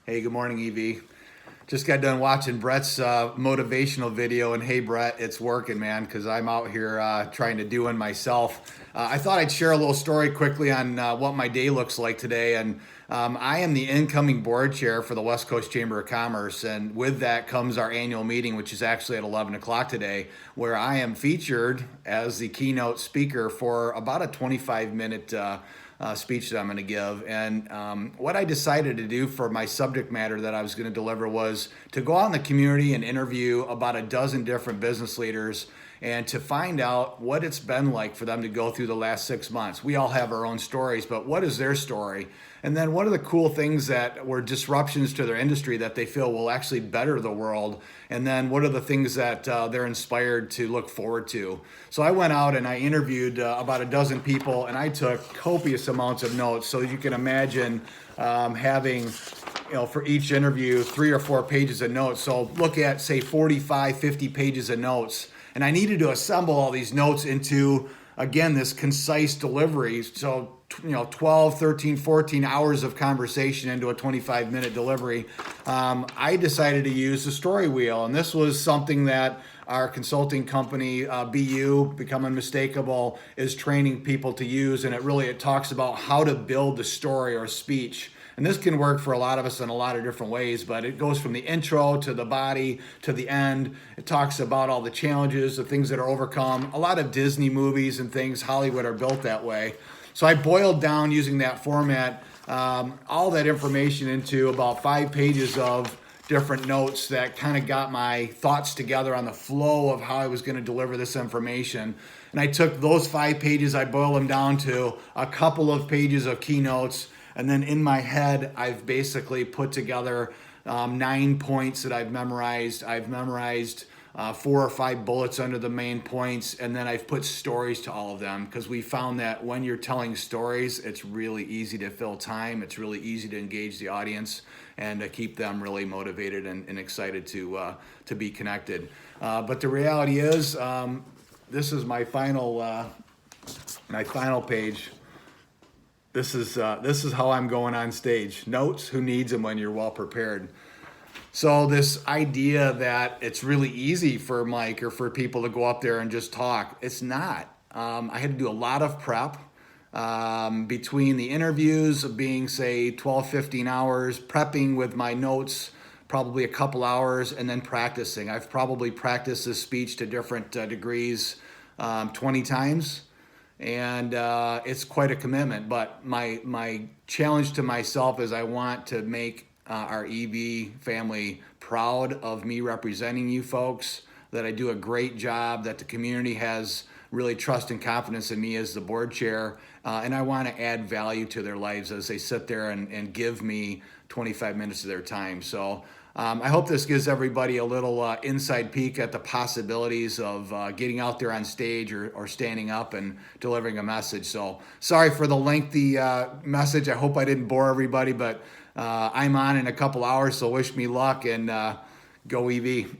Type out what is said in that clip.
Hey, good morning, EV. Just got done watching Brett's motivational video, and hey, Brett, it's working, man, because I'm out here trying to do one myself. I thought I'd share a little story quickly on what my day looks like today, and I am the incoming board chair for the West Coast Chamber of Commerce, and with that comes our annual meeting, which is actually at 11 o'clock today, where I am featured as the keynote speaker for about a 25-minute speech that I'm going to give. And what I decided to do for my subject matter that I was going to deliver was to go out in the community and interview about a dozen different business leaders and to find out what it's been like for them to go through the last 6 months. We all have our own stories, but what is their story? And then what are the cool things that were disruptions to their industry that they feel will actually better the world? And then what are the things that they're inspired to look forward to? So I went out and I interviewed about a dozen people, and I took copious amounts of notes. So you can imagine having, for each interview, 3 or 4 pages of notes. So look at, say, 45, 50 pages of notes. And I needed to assemble all these notes into, again, this concise delivery. So 12, 13, 14 hours of conversation into a 25-minute delivery. I decided to use the story wheel, and this was something that our consulting company, BU, Become Unmistakable, is training people to use, and it talks about how to build the story or speech. And this can work for a lot of us in a lot of different ways, but it goes from the intro to the body to the end. It talks about all the challenges, the things that are overcome. A lot of Disney movies and things, Hollywood, are built that way. So I boiled down, using that format, all that information into about 5 pages of different notes that kind of got my thoughts together on the flow of how I was going to deliver this information. And I took those 5 pages, I boiled them down to a couple of pages of keynotes, and then in my head, I've basically put together 9 points that I've memorized. I've memorized 4 or 5 bullets under the main points, and then I've put stories to all of them, because we found that when you're telling stories, it's really easy to fill time. It's really easy to engage the audience and to keep them really motivated and excited to be connected. But the reality is, this is my final page. This is how I'm going on stage. Notes, who needs them when you're well prepared? So this idea that it's really easy for Mike or for people to go up there and just talk, it's not. I had to do a lot of prep between the interviews of being, say, 12, 15 hours, prepping with my notes, probably a couple hours, and then practicing. I've probably practiced this speech to different degrees 20 times. And it's quite a commitment, but my challenge to myself is I want to make our EV family proud of me representing you folks, that I do a great job, that the community has really trust and confidence in me as the board chair, and I want to add value to their lives as they sit there and give me 25 minutes of their time. So I hope this gives everybody a little inside peek at the possibilities of getting out there on stage or standing up and delivering a message. So sorry for the lengthy message. I hope I didn't bore everybody, but I'm on in a couple hours, so wish me luck, and go EV.